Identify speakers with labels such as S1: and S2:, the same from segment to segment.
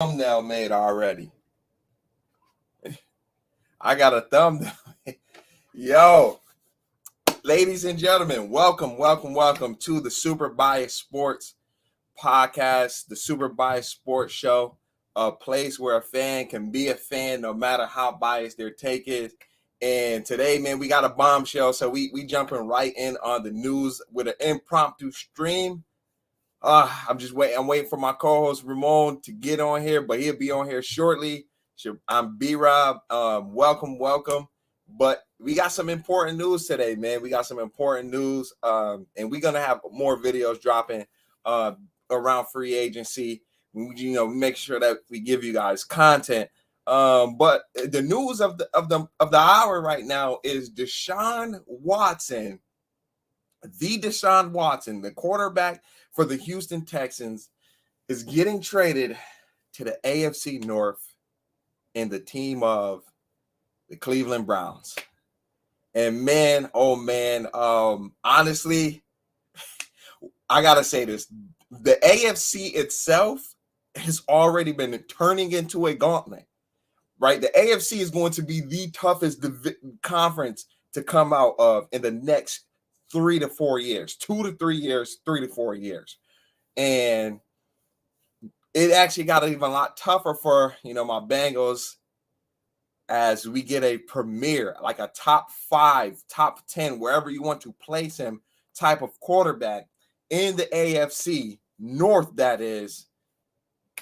S1: Thumbnail made already. I got a thumbnail. Yo, ladies and gentlemen, welcome to the Super Bias Sports podcast, the Super Bias Sports Show, a place where a fan can be a fan no matter how biased their take is. And today, man, we got a bombshell, so we jumping right in on the news with an impromptu stream. I'm just waiting. I'm waiting for my co-host Ramon to get on here, but he'll be on here shortly. I'm B-Rob. Welcome. But we got some important news today, man. We got some important news, and we're gonna have more videos dropping around free agency. We make sure that we give you guys content. But the news of the hour right now is Deshaun Watson, the quarterback for the Houston Texans, is getting traded to the AFC North and the team of the Cleveland Browns. And man, oh man, honestly, I gotta say this: the AFC itself has already been turning into a gauntlet, right? The AFC is going to be the toughest conference to come out of in the next 3 to 4 years, 2 to 3 years, 3 to 4 years. And it actually got even a lot tougher for, my Bengals as we get a premier, like a top 5, top 10, wherever you want to place him, type of quarterback in the AFC North, that is.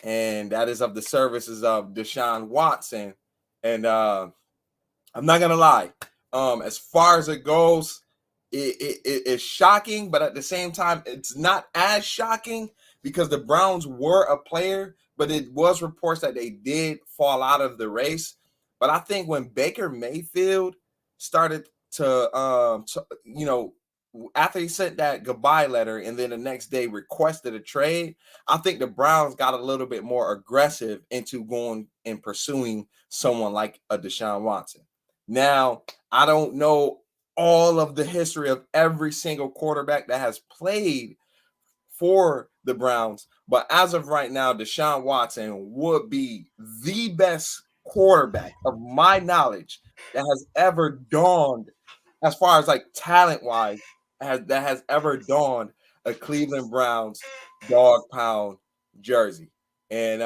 S1: And that is of the services of Deshaun Watson. And I'm not going to lie. As far as it goes, it's shocking, but at the same time, it's not as shocking because the Browns were a player, but it was reports that they did fall out of the race. But I think when Baker Mayfield started to after he sent that goodbye letter and then the next day requested a trade, I think the Browns got a little bit more aggressive into going and pursuing someone like a Deshaun Watson. Now, I don't know all of the history of every single quarterback that has played for the Browns, but as of right now, Deshaun Watson would be the best quarterback of my knowledge that has ever dawned, as far as like talent-wise, that has ever donned a Cleveland Browns dog pound jersey. And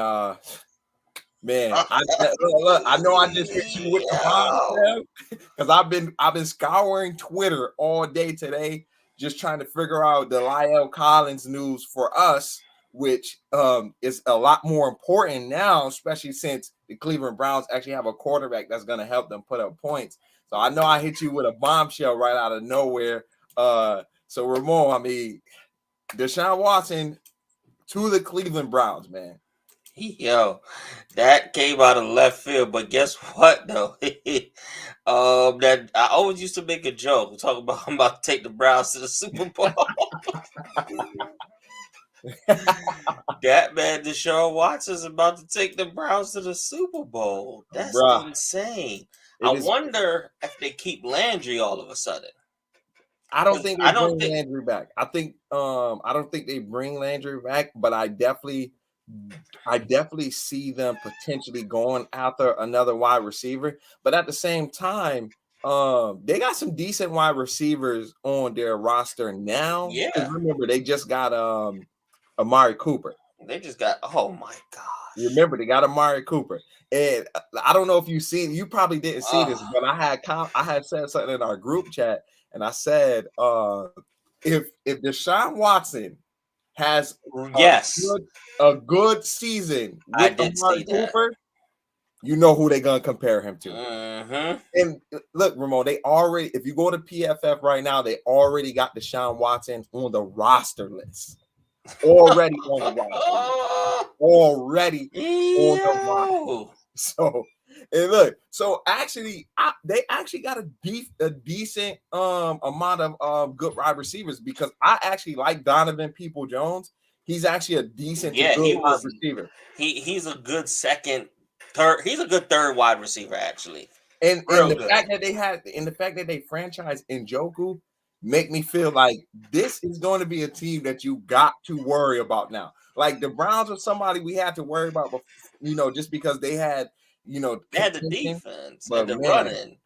S1: man, I know I just hit you with the bombshell because I've been scouring Twitter all day today, just trying to figure out the Lyle Collins news for us, which is a lot more important now, especially since the Cleveland Browns actually have a quarterback that's going to help them put up points. So I know I hit you with a bombshell right out of nowhere. So Ramon, Deshaun Watson to the Cleveland Browns, man.
S2: Yo, that came out of left field, but guess what though? That I always used to make a joke talking about I'm about to take the Browns to the Super Bowl. That man, Deshaun Watson's about to take the Browns to the Super Bowl. That's insane. I wonder if they keep Landry all of a sudden.
S1: I don't think they bring Landry back. I don't think they bring Landry back, but I definitely see them potentially going after another wide receiver. But at the same time, they got some decent wide receivers on their roster now.
S2: Yeah.
S1: Remember, they just got Amari Cooper.
S2: They just got, oh my gosh.
S1: Remember, they got Amari Cooper. And I don't know if you probably didn't see this, but I had said something in our group chat, and I said, if Deshaun Watson has a good season with Amari Cooper, you know who they're gonna compare him to. And look, Ramon, if you go to PFF right now, they already got Deshaun Watson on the roster list. Already on the roster. So, and look, actually, they actually got a decent amount of good wide receivers, because I actually like Donovan People-Jones. He's actually a decent wide receiver.
S2: He's a good third wide receiver, actually.
S1: And the fact that they franchised Njoku, make me feel like this is going to be a team that you got to worry about now. Like the Browns are somebody we had to worry about, just because they had,
S2: They had the
S1: contention.
S2: defense and
S1: But
S2: the
S1: man,
S2: running.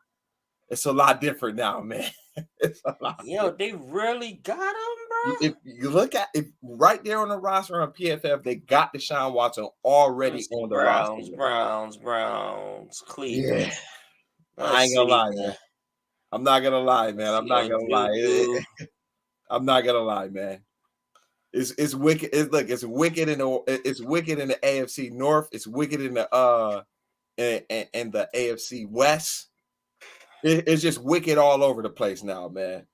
S1: it's a lot different now, man. It's a lot.
S2: Yo, they really got him, bro.
S1: If you look at it right there on the roster on PFF, they got Deshaun Watson already on the roster.
S2: Browns, Cleveland.
S1: Yeah, I
S2: Let's
S1: ain't gonna
S2: see.
S1: lie, man. I'm not gonna lie, man. I'm not
S2: Yo,
S1: gonna lie. I'm not gonna lie, man. It's wicked. It's wicked in the AFC North. It's wicked in the in the AFC West. It's just wicked all over the place now, man.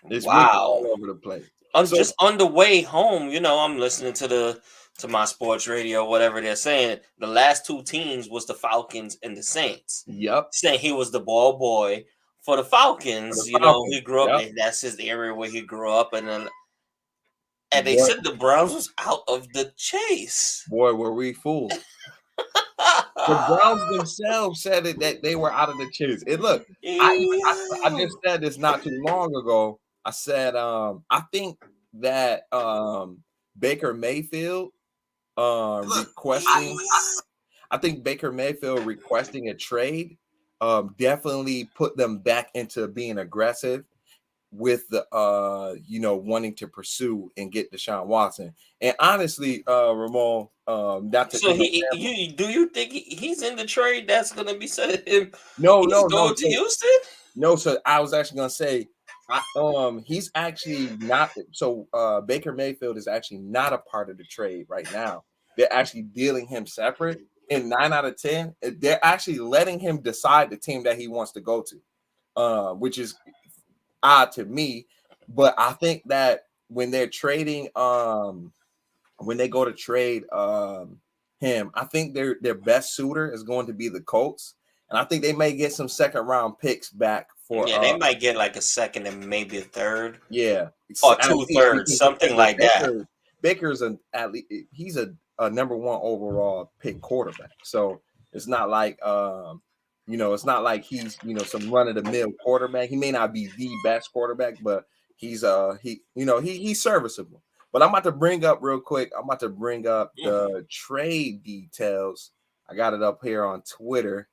S1: It's wicked all over the place.
S2: Just on the way home, I'm listening to my sports radio, whatever they're saying. The last two teams was the Falcons and the Saints.
S1: Yep.
S2: Saying he was the ball boy for the Falcons. He grew up. Yep. That's his area where he grew up, and they said the Browns was out of the chase.
S1: Boy, were we fools. The Browns themselves said that they were out of the chase. And look, I just said this not too long ago. I said I think that Baker Mayfield requesting I think Baker Mayfield requesting a trade definitely put them back into being aggressive with the wanting to pursue and get Deshaun Watson. And honestly, Ramon,
S2: do you think he's in the trade that's going to be sending him?
S1: No,
S2: going to Houston.
S1: No, so I was actually going to say, he's actually not. So Baker Mayfield is actually not a part of the trade right now. They're actually dealing him separate. And 9 out of 10, they're actually letting him decide the team that he wants to go to, which is odd to me. But I think that when they're trading, when they go to trade him, I think their best suitor is going to be the Colts, and I think they may get some second round picks back for.
S2: Yeah, they might get like a second and maybe a third.
S1: Yeah,
S2: or 2/3, something like that.
S1: Baker's he's a number one overall pick quarterback, so it's not like it's not like he's some run of the mill quarterback. He may not be the best quarterback, but he's he's serviceable. But I'm about to bring up real quick. I'm about to bring up the trade details. I got it up here on Twitter.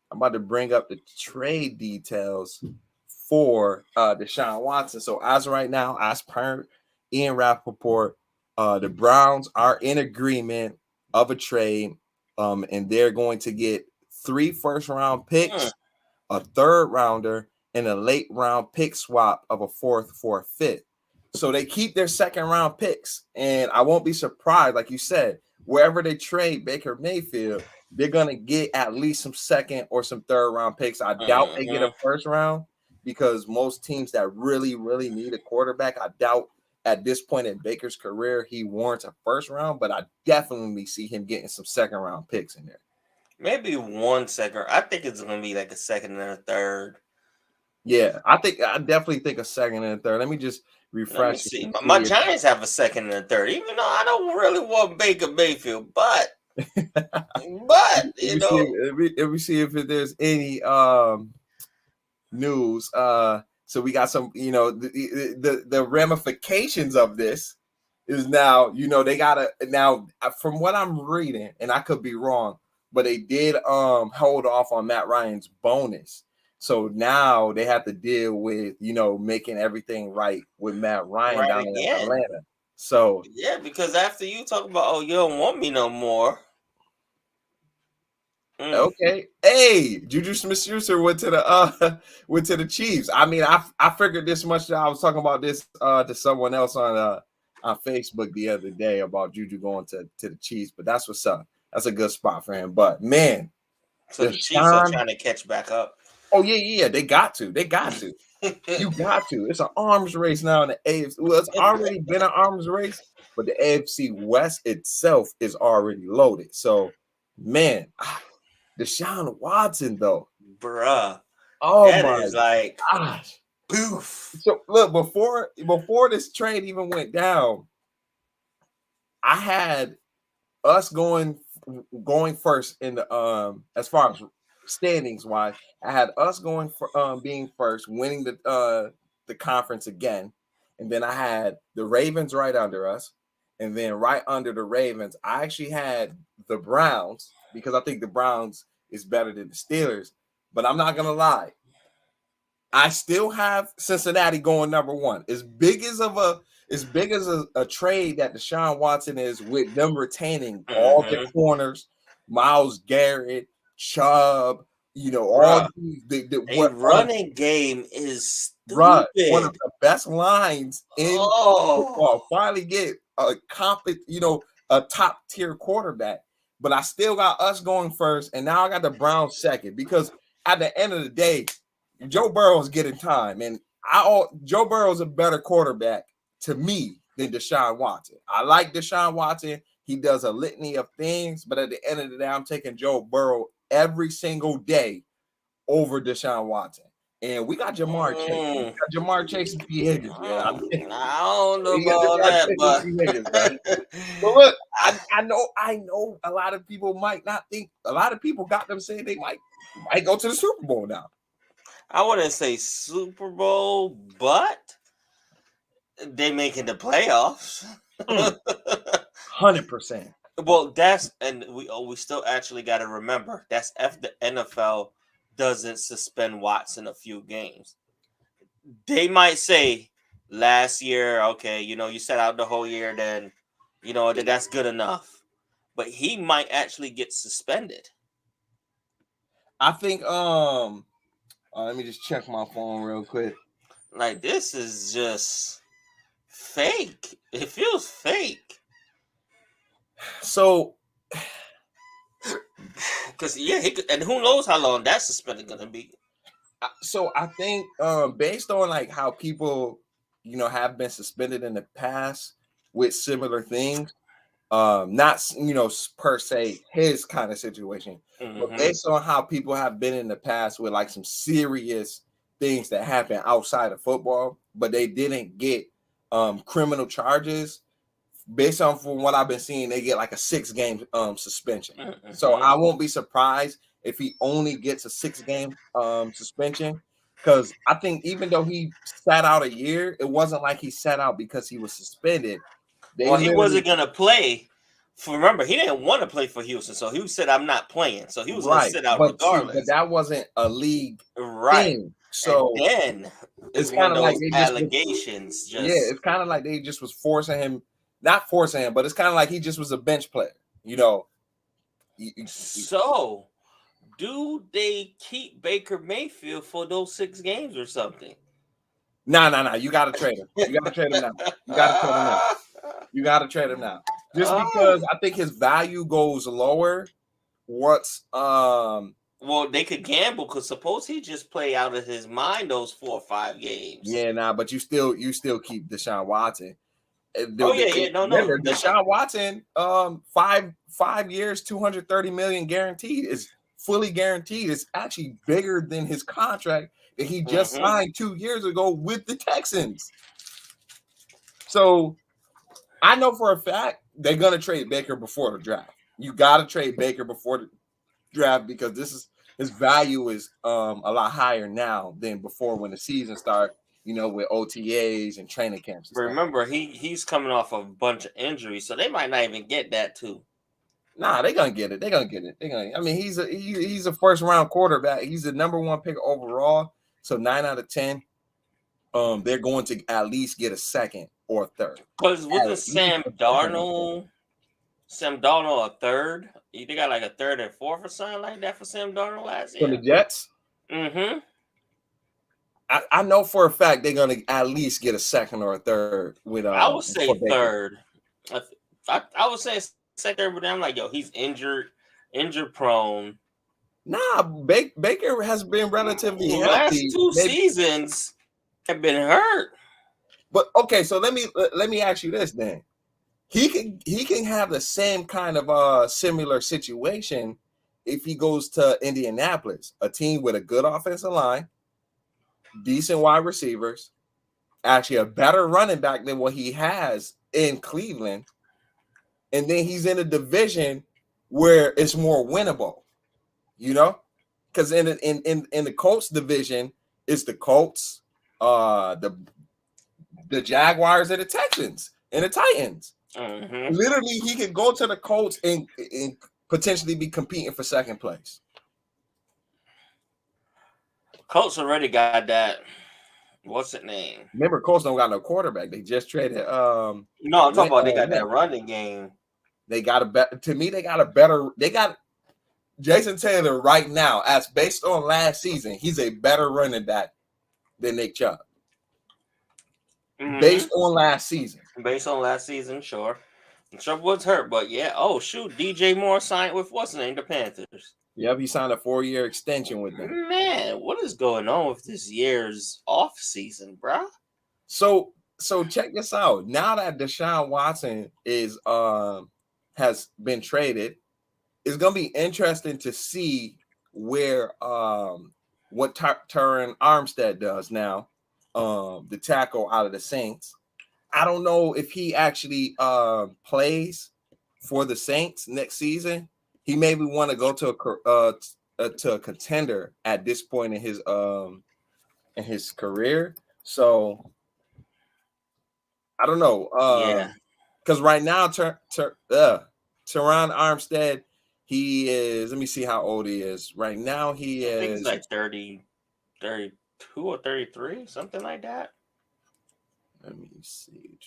S1: I'm about to bring up the trade details for Deshaun Watson. So as of right now, as per Ian Rappaport, the Browns are in agreement of a trade, and they're going to get 3 first-round picks, a third rounder, and a late round pick swap of a 4th for a 5th. So they keep their second round picks, and I won't be surprised, like you said, wherever they trade Baker Mayfield, they're gonna get at least some second or some third round picks. I doubt they get a first round, because most teams that really, really need a quarterback, I doubt at this point in Baker's career he warrants a first round, but I definitely see him getting some second round picks in there.
S2: Maybe 1 second. I think it's gonna be like a second and a third.
S1: Yeah, I definitely think a second and a third. Let me just refresh.
S2: See. My Giants have a second and a third, even though I don't really want Baker Mayfield, but
S1: if we see if there's any news. So we got some, the ramifications of this is now, they gotta now, from what I'm reading, and I could be wrong, but they did hold off on Matt Ryan's bonus. So now they have to deal with, making everything right with Matt Ryan down in Atlanta. So
S2: yeah, because after you talk about, you don't want me no more.
S1: Okay. Hey, Juju Smith-Schuster went to the Chiefs. I mean, I figured this much. I was talking about this to someone else on Facebook the other day about Juju going to the Chiefs, but that's what's up. That's a good spot for him. But man,
S2: so the Chiefs are trying to catch back up.
S1: Oh yeah, they got to. You got to. It's an arms race now in the AFC. Well, it's already been an arms race, but the AFC West itself is already loaded. So, man, Deshaun Watson though,
S2: bruh.
S1: Oh
S2: that
S1: my
S2: is like
S1: gosh,
S2: poof.
S1: So look, before this trade even went down, I had us going first in the as far as standings wise. I had us going for being first, winning the the conference again. And then I had the Ravens right under us. And then right under the Ravens, I actually had the Browns because I think the Browns is better than the Steelers. But I'm not going to lie. I still have Cincinnati going number one. As big as a trade that Deshaun Watson is with them retaining all the corners, Myles Garrett, Chubb, all
S2: the running game is
S1: one
S2: stupid.
S1: of the best lines in football. Finally get a a top tier quarterback. But I still got us going first, and now I got the Browns second because at the end of the day, Joe Burrow's getting time, and Joe Burrow's a better quarterback to me than Deshaun Watson. I like Deshaun Watson. He does a litany of things, but at the end of the day, I'm taking Joe Burrow every single day over Deshaun Watson. And we got Jamar Chase. We got Jamar Chase and P. Higgins, man.
S2: I don't know about that,
S1: but look, I know a lot of people might not think. A lot of people got them saying they might go to the Super Bowl now.
S2: I wouldn't say Super Bowl, but they making the playoffs.
S1: 100%.
S2: Well, we still actually got to remember that's if the NFL doesn't suspend Watson a few games. They might say last year, okay, you set out the whole year, then that's good enough. But he might actually get suspended.
S1: I think let me just check my phone real quick.
S2: Like, this is just fake. It feels fake.
S1: So,
S2: because and who knows how long that suspended gonna be.
S1: So I think based on like how people have been suspended in the past with similar things, not per se his kind of situation, but based on how people have been in the past with like some serious things that happen outside of football, but they didn't get criminal charges. Based on from what I've been seeing, they get like a 6-game suspension. So I won't be surprised if he only gets a 6-game suspension, because I think even though he sat out a year, it wasn't like he sat out because he was suspended.
S2: He wasn't gonna play. Remember, he didn't want to play for Houston, so he said, "I'm not playing." So he was gonna sit out regardless.
S1: But that wasn't a league thing. So
S2: and then
S1: it's kind of like
S2: allegations.
S1: It's kind of like they just was forcing him. Not forcing him, but it's kind of like he just was a bench player,
S2: So, do they keep Baker Mayfield for those 6 games or something?
S1: No. You got to trade him. You got to trade him now. You got to trade him now. Just because I think his value goes lower.
S2: Well, they could gamble because suppose he just play out of his mind those 4 or 5 games.
S1: Yeah, but you still keep Deshaun Watson.
S2: Remember,
S1: Deshaun Watson, 5 years, $230 million guaranteed, is fully guaranteed. It's actually bigger than his contract that he just signed 2 years ago with the Texans. So I know for a fact they're gonna trade Baker before the draft. You got to trade Baker before the draft because his value is a lot higher now than before when the season started. With OTAs and training camps. And
S2: remember, he's coming off a bunch of injuries, so they might not even get that too.
S1: Nah, they're gonna get it. I mean, he's a first round quarterback. He's the number 1 pick overall. So 9 out of 10, they're going to at least get a second or a third.
S2: Because wasn't Sam Darnold a third? They got like a third and fourth or something like that for Sam Darnold last year.
S1: For the Jets? I know for a fact they're going to at least get a second or a third.
S2: I would say third. I would say second, but I'm like, he's injured prone.
S1: Nah, Baker has been relatively healthy.
S2: Last 2 seasons have been hurt.
S1: But okay, so let me ask you this then. He can have the same kind of similar situation if he goes to Indianapolis, a team with a good offensive line, decent wide receivers, actually a better running back than what he has in Cleveland, and then he's in a division where it's more winnable, because in the Colts division, it's the Colts, the Jaguars and the Texans and the Titans.
S2: Mm-hmm.
S1: Literally, he could go to the Colts and potentially be competing for second place.
S2: Colts already got that. What's it name?
S1: Remember, Colts don't got no quarterback. They just traded.
S2: No, I'm talking about they got that running game.
S1: They got a better. To me, they got a better. They got Jason Taylor right now. As based on last season, he's a better running back than Nick Chubb.
S2: Mm-hmm.
S1: Based on last season,
S2: Sure. Chubb was hurt, but yeah. Oh shoot, DJ Moore signed with what's the name? The Panthers.
S1: Yep, he signed a 4-year extension with them.
S2: Man, what is going on with this year's off season, bruh?
S1: So check this out. Now that Deshaun Watson is has been traded, it's gonna be interesting to see where what Terran Armstead does now, the tackle out of the Saints. I don't know if he actually plays for the Saints next season. He maybe want to go to a contender at this point in his career. So I don't know. Because right now, Teron Armstead, he is. Let me see how old he is. Right now, I think
S2: he's like 30, 32 or 33, something like that.
S1: Let me see.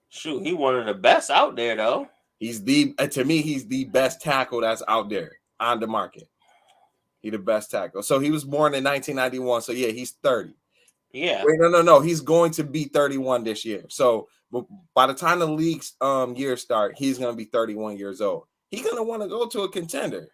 S2: Shoot, he one of the best out there, though.
S1: He's to me, he's the best tackle that's out there on the market. He's the best tackle. So he was born in 1991. So yeah, he's 30.
S2: Yeah.
S1: Wait, no. He's going to be 31 this year. So by the time the league's year start, he's going to be 31 years old. He's going to want to go to a contender.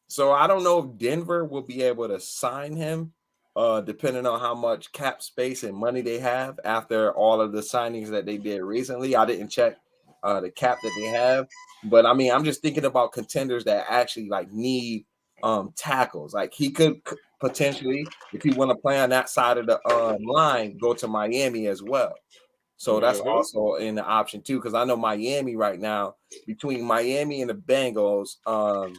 S1: So I don't know if Denver will be able to sign him, depending on how much cap space and money they have after all of the signings that they did recently. I didn't check the cap that they have, but I mean, I'm just thinking about contenders that actually like need tackles. Like he could potentially, if he want to play on that side of the line, go to Miami as well. So that's also in the option too, because I know Miami right now, between Miami and the Bengals,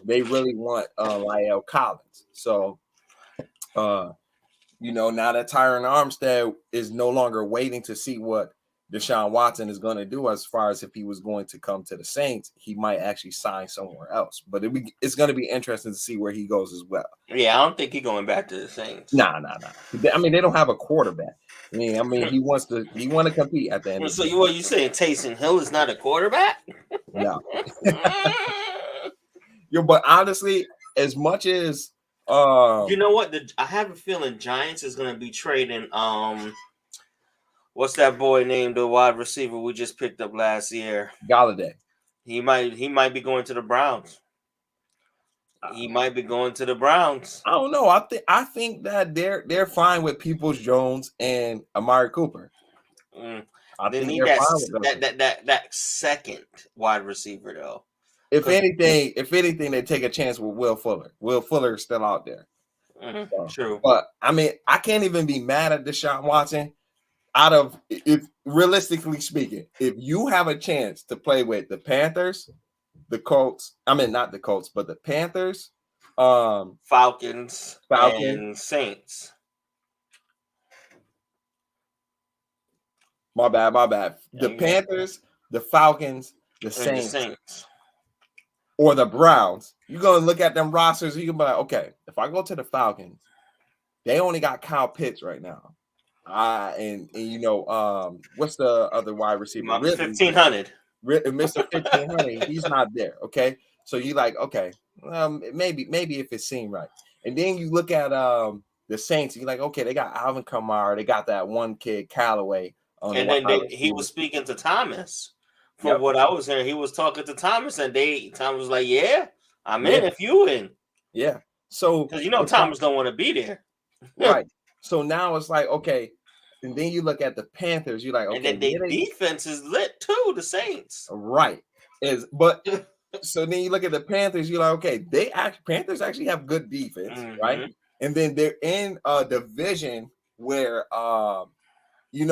S1: they really want La'el Collins. So, now that Tyron Armstead is no longer waiting to see what Deshaun Watson is going to do as far as if he was going to come to the Saints, he might actually sign somewhere else. But it's going to be interesting to see where he goes as well.
S2: Yeah, I don't think he's going back to the Saints.
S1: Nah. I mean, they don't have a quarterback. I mean, he want to compete at the end.
S2: So what you saying? Taysom Hill is not a quarterback?
S1: No. But honestly, as much as
S2: you know what? I have a feeling Giants is going to be trading. What's that boy named, the wide receiver we just picked up last year?
S1: Galladay.
S2: He might be going to the Browns. He might be going to the Browns.
S1: I don't know. I think that they're fine with Peoples-Jones and Amari Cooper.
S2: They need that second wide receiver though.
S1: If anything, they take a chance with Will Fuller. Will Fuller is still out there.
S2: So, true.
S1: But I mean, I can't even be mad at Deshaun Watson. If realistically speaking, if you have a chance to play with the Panthers, the Colts, I mean not the Colts, but the Panthers,
S2: Falcons, and Saints.
S1: My bad. The Panthers, the Falcons, the Saints, or the Browns. You're gonna look at them rosters, you can be like, okay, if I go to the Falcons, they only got Kyle Pitts right now. And what's the other wide receiver?
S2: 1500.
S1: Mr. 1500, he's not there. Okay, so you like, okay, maybe if it seemed right. And then you look at the Saints, you're like, okay, they got Alvin Kamara, they got that one kid Callaway.
S2: And then he was speaking to Thomas. From what I was hearing, he was talking to Thomas, and Thomas was like, "Yeah, I'm in if you in."
S1: Yeah, so
S2: because Thomas don't want to be there,
S1: right? So now it's like, okay. And then you look at the Panthers, you're like, okay.
S2: And then their defense is lit too, the Saints.
S1: Right. So then you look at the Panthers, you're like, okay, Panthers actually have good defense, right? And then they're in a division where you're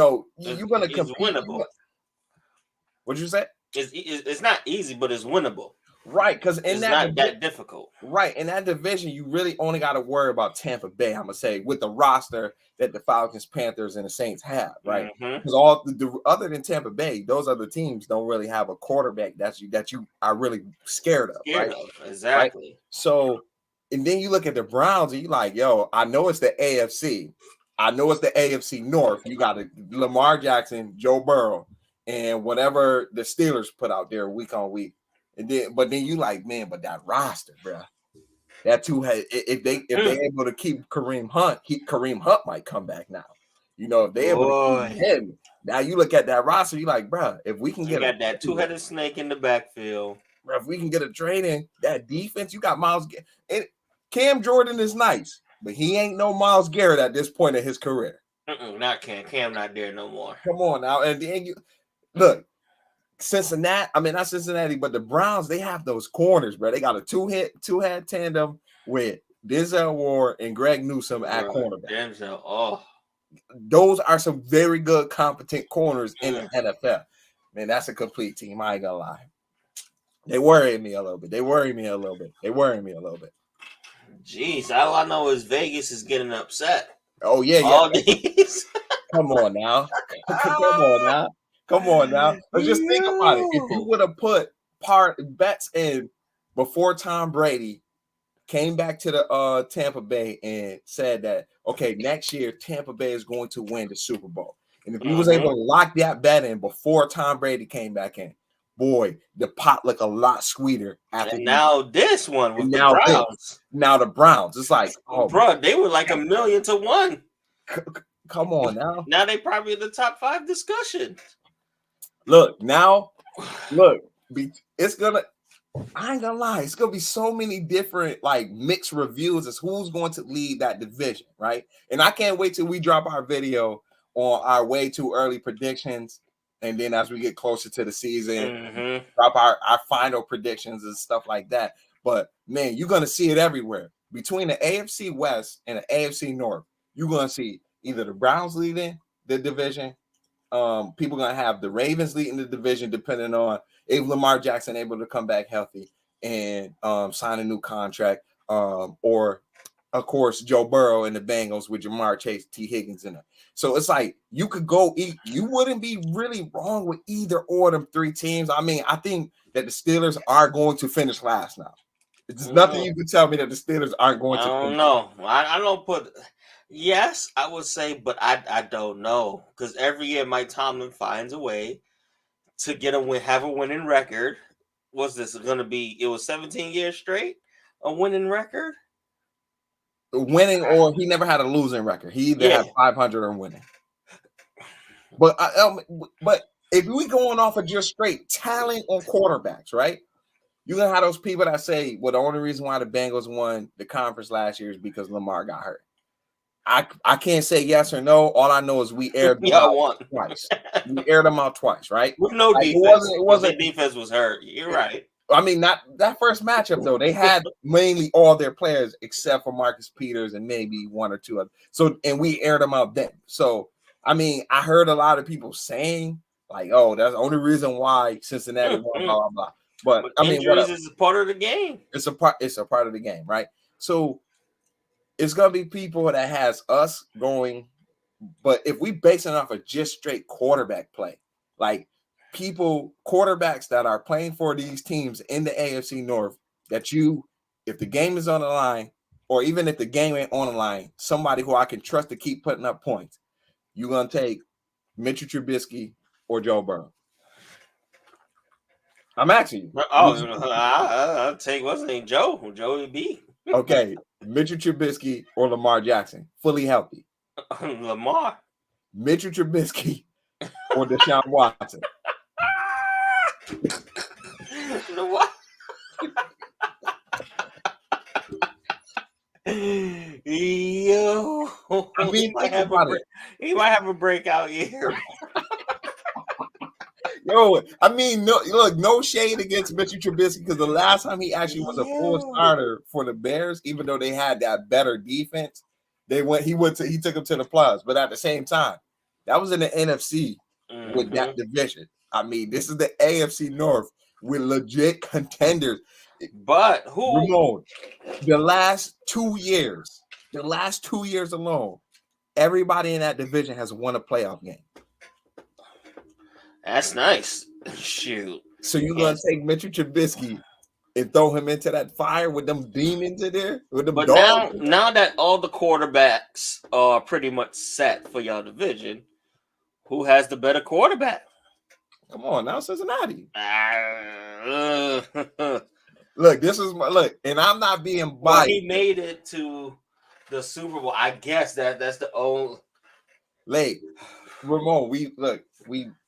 S1: gonna compete.
S2: Winnable.
S1: What'd you say?
S2: It's not easy, but it's winnable.
S1: Right, because
S2: It's not that difficult.
S1: right in that division, you really only got to worry about Tampa Bay. I'm gonna say with the roster that the Falcons, Panthers, and the Saints have, right?
S2: Mm-hmm.
S1: Because all other than Tampa Bay, those other teams don't really have a quarterback that you are really scared of, right? Right.
S2: Exactly.
S1: So, and then you look at the Browns, and you're like, yo, I know it's the AFC. I know it's the AFC North. You got Lamar Jackson, Joe Burrow, and whatever the Steelers put out there week on week. And then, but then you like, man, but that roster, bro. That two had if they able to keep Kareem Hunt might come back now. You know, if they able to keep him, now you look at that roster, you like, bro, if we can
S2: You
S1: get
S2: got that two-headed snake in the backfield.
S1: Bro, if we can get a trade in that defense, you got Myles. And Cam Jordan is nice, but he ain't no Myles Garrett at this point in his career.
S2: Not Cam. Cam not there no more.
S1: Come on now, and then you look. Cincinnati, I mean not Cincinnati, but the Browns, they have those corners, bro. They got a two-head tandem with Denzel Ward and Greg Newsome at cornerback.
S2: Denzel,
S1: those are some very good, competent corners in the NFL. Man, that's a complete team. I ain't gonna lie. They worry me a little bit.
S2: Jeez, all I know is Vegas is getting upset.
S1: Oh yeah.
S2: All these.
S1: Come on now. Let's just think about it. If you would have put bets in before Tom Brady came back to the Tampa Bay and said that, okay, next year Tampa Bay is going to win the Super Bowl. And if you was able to lock that bet in before Tom Brady came back in, boy, the pot looked a lot sweeter after.
S2: And now this one with the Browns.
S1: Now the Browns. It's like,
S2: oh, bro, they were like 1,000,000 to 1.
S1: Come on now.
S2: Now they probably in the top 5 discussion.
S1: Look, it's gonna. I ain't gonna lie, it's gonna be so many different like mixed reviews as who's going to lead that division, right? And I can't wait till we drop our video on our way too early predictions, and then as we get closer to the season, drop our final predictions and stuff like that. But man, you're gonna see it everywhere between the AFC West and the AFC North. You're gonna see either the Browns leading the division. People gonna have the Ravens leading the division, depending on if Lamar Jackson able to come back healthy and sign a new contract, or of course Joe Burrow and the Bengals with Jamar Chase, T. Higgins in it. So it's like you could go eat. You wouldn't be really wrong with either or them 3 teams. I mean, I think that the Steelers are going to finish last now. There's nothing you can tell me that the Steelers aren't going to.
S2: I don't know. I don't put. Yes, I would say, but I don't know, because every year Mike Tomlin finds a way to have a winning record. What's this going to be? It was 17 years straight a winning record.
S1: Winning, or he never had a losing record. He either had 500 or winning. But if we going off of just straight talent on quarterbacks, right? You're gonna have those people that say, well, the only reason why the Bengals won the conference last year is because Lamar got hurt. I can't say yes or no. All I know is we aired them out twice. We aired them out twice, right?
S2: With no defense. It wasn't defense was hurt. You're right.
S1: I mean, not that first matchup though. They had mainly all their players except for Marcus Peters and maybe 1 or 2 others. So, and we aired them out then. So, I mean, I heard a lot of people saying like, "Oh, that's the only reason why Cincinnati won." Blah blah blah. But I mean,
S2: injuries is a part of the game.
S1: It's a part of the game, right? So. It's gonna be people that has us going, but if we basing off of just straight quarterback play, like quarterbacks that are playing for these teams in the AFC North, that if the game is on the line, or even if the game ain't on the line, somebody who I can trust to keep putting up points, you're gonna take Mitchell Trubisky or Joe Burrow. I'm asking you.
S2: I'll take what's his name, Joey B.
S1: Okay, Mitchell Trubisky or Lamar Jackson, fully healthy.
S2: Lamar.
S1: Mitchell Trubisky or Deshaun Watson.
S2: What? Yo,
S1: I mean,
S2: he might have a breakout year.
S1: Yo, I mean, no shade against Mitchell Trubisky, because the last time he actually was a full starter for the Bears, even though they had that better defense, he took them to the playoffs. But at the same time, that was in the NFC with that division. I mean, this is the AFC North with legit contenders.
S2: But who?
S1: Ramon, the last 2 years alone, everybody in that division has won a playoff game.
S2: That's nice. Shoot.
S1: So you're gonna take Mitchell Trubisky and throw him into that fire with them demons in there, with them
S2: But
S1: dogs?
S2: now that all the quarterbacks are pretty much set for your division, who has the better quarterback?
S1: Come on now, Cincinnati.
S2: Look,
S1: Look, this is my look, and I'm not being biased.
S2: well, he made it to the Super Bowl. I guess that's the only.
S1: Late, Ramon. We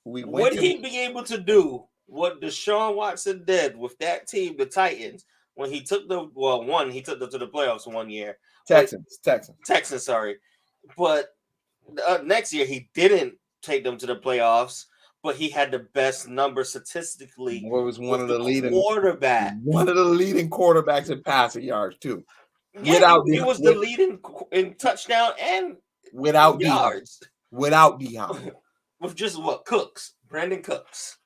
S2: Would he be able to do what Deshaun Watson did with that team, the Titans, when he took them? Well, he took them to the playoffs one year.
S1: Texans.
S2: Sorry, but next year he didn't take them to the playoffs. But he had the best number statistically.
S1: Boy was one of the leading quarterbacks in passing yards too.
S2: Yeah, he was the leading in touchdown and
S1: without
S2: yards.
S1: Without Deshaun.
S2: With just Brandon Cooks.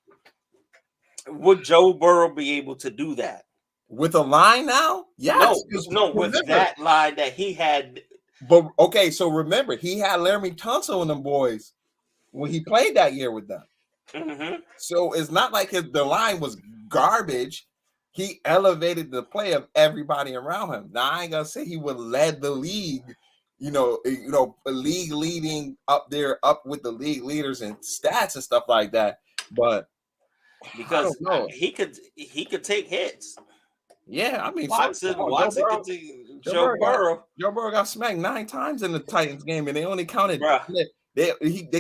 S2: Would Joe Burrow be able to do that?
S1: With a line now? Yes.
S2: No, with that line that he had.
S1: But okay, so remember, he had Laramie Tunsil and them boys when he played that year with them.
S2: Mm-hmm.
S1: So it's not like the line was garbage. He elevated the play of everybody around him. Now I ain't gonna say he would led the league, a league leading up with the league leaders and stats and stuff like that. But
S2: because he could take hits.
S1: Yeah, I mean,
S2: Watson could take Joe Burrow.
S1: Joe Burrow got smacked 9 times in the Titans game, and they only counted. They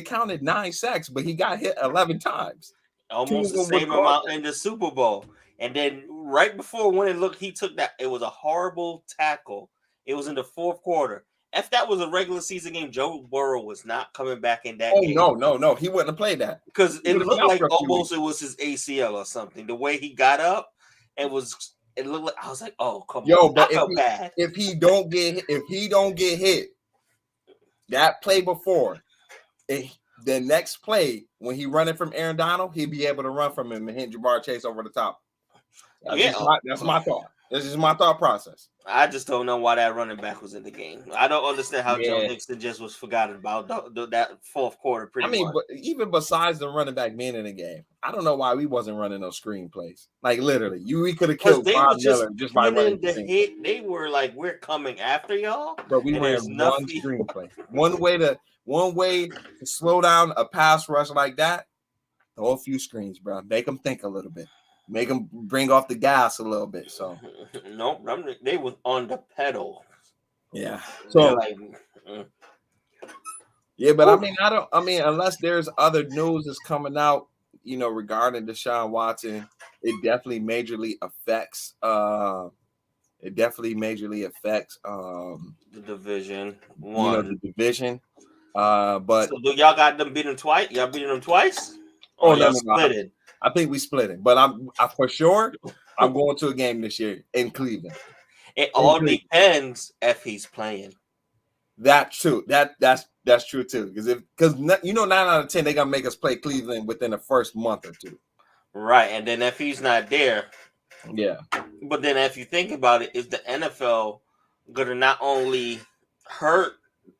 S1: counted 9 sacks, but he got hit 11 times.
S2: Almost the same amount in the Super Bowl. And then right before when he took that, it was a horrible tackle. It was in the fourth quarter. If that was a regular season game, Joe Burrow was not coming back in that game.
S1: No. He wouldn't have played that.
S2: Because it looked like almost it was his ACL or something. The way he got up, it looked like I was like, oh, come on.
S1: But if he don't get hit, that play before, the next play when he running from Aaron Donald, he'd be able to run from him and hit Ja'Marr Chase over the top. That's my thought. This is my thought process.
S2: I just don't know why that running back was in the game. I don't understand how Joe Mixon just was forgotten about that fourth quarter. But
S1: even besides the running back being in the game, I don't know why we wasn't running those screen plays. Like literally, we could have killed Bob Miller just by running
S2: the hit. They were like, "We're coming after y'all."
S1: But we ran one screen play. One way to slow down a pass rush like that. Throw a few screens, bro. Make them think a little bit. Make them bring off the gas a little bit. So
S2: no, they was on the pedal.
S1: Yeah. So yeah, but I mean, unless there's other news that's coming out, regarding Deshaun Watson, it definitely majorly affects. The
S2: division
S1: one. The division. But
S2: so y'all got them beating twice? Y'all beating them twice?
S1: Or y'all split it? I think we split it, but I'm going to a game this year in Cleveland.
S2: It all depends if he's playing.
S1: That's true. That's true too. Because 9 out of 10 they're gonna make us play Cleveland within the first month or two.
S2: Right, and then if he's not there,
S1: yeah.
S2: But then if you think about it, is the NFL gonna not only hurt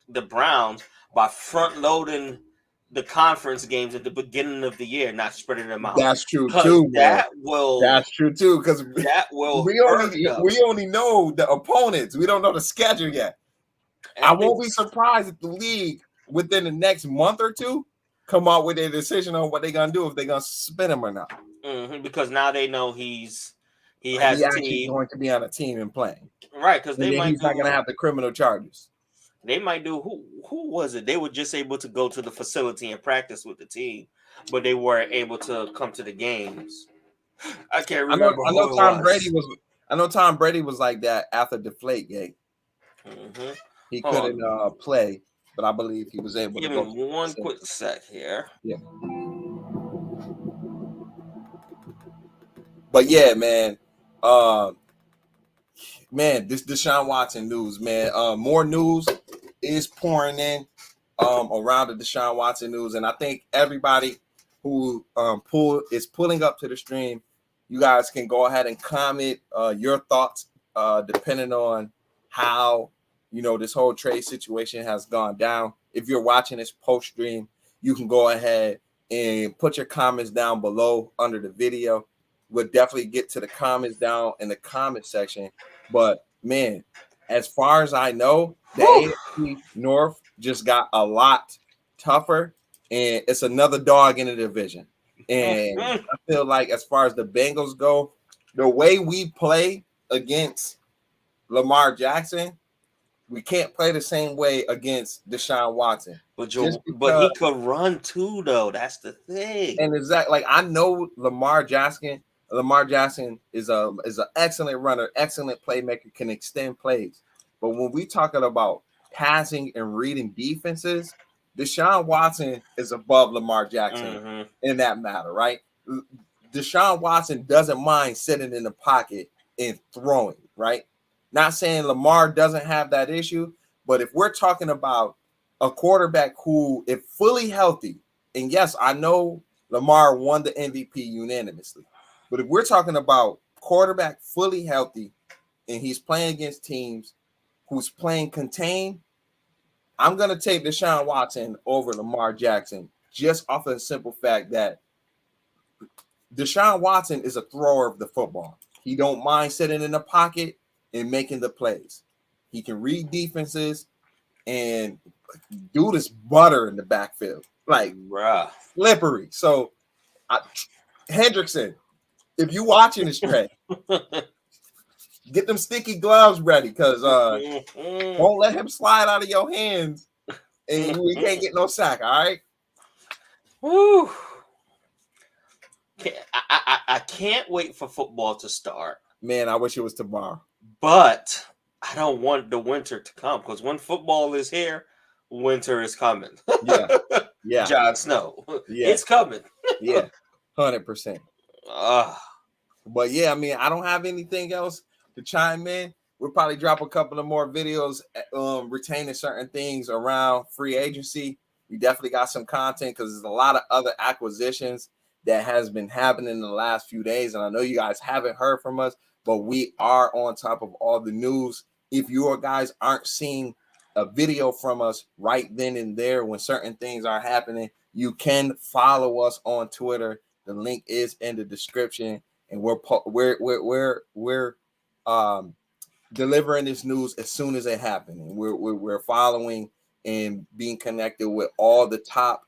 S2: the Browns by front loading the conference games at the beginning of the year, not spreading them out?
S1: That's true too.
S2: That's true
S1: too. Because we only know the opponents. We don't know the schedule yet. And I won't be surprised if the league within the next month or two come out with a decision on what they're gonna do, if they're gonna suspend him or not.
S2: Mm-hmm, because now they know he has
S1: actually going to be on a team and playing.
S2: Right, because
S1: he's not gonna have the criminal charges.
S2: They might do who was it? They were just able to go to the facility and practice with the team, but they weren't able to come to the games. I can't remember. I
S1: know Tom Brady was like that after Deflategate.
S2: Mm-hmm.
S1: He couldn't play, but I believe he was able to go.
S2: Give me one quick sec here.
S1: Yeah. But yeah, man. This Deshaun Watson news, man. More news is pouring in around the Deshaun Watson news, and I think everybody who is pulling up to the stream You guys can go ahead and comment your thoughts, depending on how this whole trade situation has gone down. If you're watching this post stream, you can go ahead and put your comments down below under the video. We'll definitely get to the comments down in the comment section. But man, as far as I know, the AFC North just got a lot tougher, and it's another dog in the division. And I feel like as far as the Bengals go, the way we play against Lamar Jackson, we can't play the same way against Deshaun Watson.
S2: But he could run too, though. That's the thing.
S1: And like I know Lamar Jackson is an excellent runner, excellent playmaker, can extend plays. But when we talking about passing and reading defenses, Deshaun Watson is above Lamar Jackson in that matter, right? Deshaun Watson doesn't mind sitting in the pocket and throwing, right? Not saying Lamar doesn't have that issue, but if we're talking about a quarterback who, if fully healthy, and yes, I know Lamar won the MVP unanimously, but if we're talking about quarterback fully healthy and he's playing against teams who's playing contained, I'm going to take Deshaun Watson over Lamar Jackson just off of the simple fact that Deshaun Watson is a thrower of the football. He don't mind sitting in the pocket and making the plays. He can read defenses and dude is butter in the backfield, like slippery. So, Hendrickson, if you watching this trade, get them sticky gloves ready, because won't let him slide out of your hands, and we can't get no sack. All right.
S2: Woo. I can't wait for football to start.
S1: Man, I wish it was tomorrow.
S2: But I don't want the winter to come, because when football is here, winter is coming.
S1: Yeah.
S2: Jon Snow.
S1: Yeah.
S2: It's coming.
S1: Yeah. 100%. But yeah, I mean, I don't have anything else to chime in. We'll probably drop a couple of more videos retaining certain things around free agency. We definitely got some content because there's a lot of other acquisitions that has been happening in the last few days. And I know you guys haven't heard from us, but we are on top of all the news. If you guys aren't seeing a video from us right then and there when certain things are happening, you can follow us on Twitter. The link is in the description, and we're delivering this news as soon as it happens. And we're following and being connected with all the top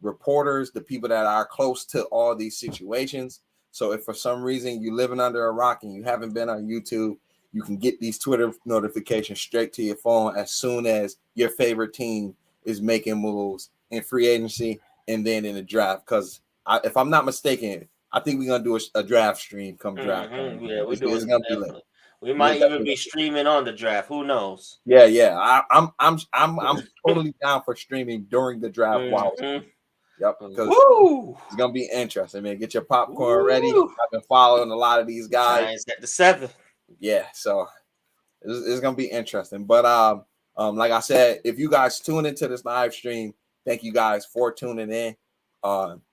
S1: reporters, the people that are close to all these situations. So if for some reason you're living under a rock and you haven't been on YouTube, you can get these Twitter notifications straight to your phone as soon as your favorite team is making moves in free agency and then in the draft. Because if I'm not mistaken, I think we're gonna do a draft stream come draft.
S2: Yeah, we're doing.
S1: It's gonna be lit.
S2: We might even be streaming on the draft. Who knows?
S1: Yeah. I'm totally down for streaming during the draft. Wow. Yep, because it's gonna be interesting, man. Get your popcorn ready. I've been following a lot of these guys.
S2: Giants at the 7th.
S1: Yeah, so it's gonna be interesting. But like I said, if you guys tune into this live stream, thank you guys for tuning in.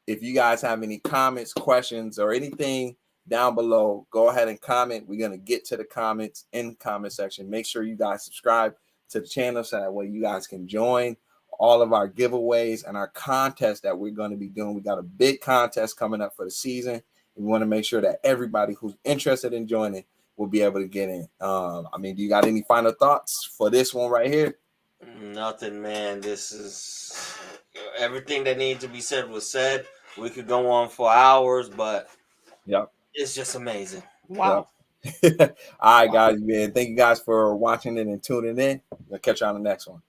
S1: If you guys have any comments, questions, or anything down below, go ahead and comment. We're gonna get to the comments in the comment section. Make sure you guys subscribe to the channel so that way you guys can join all of our giveaways and our contests that we're going to be doing. We got a big contest coming up for the season. We want to make sure that everybody who's interested in joining will be able to get in. I mean, do you got any final thoughts for this one right here?
S2: Nothing, man. This is everything that needed to be said was said. We could go on for hours, but it's just amazing. Wow.
S1: All right, guys, man. Thank you guys for watching it and tuning in. We'll catch you on the next one.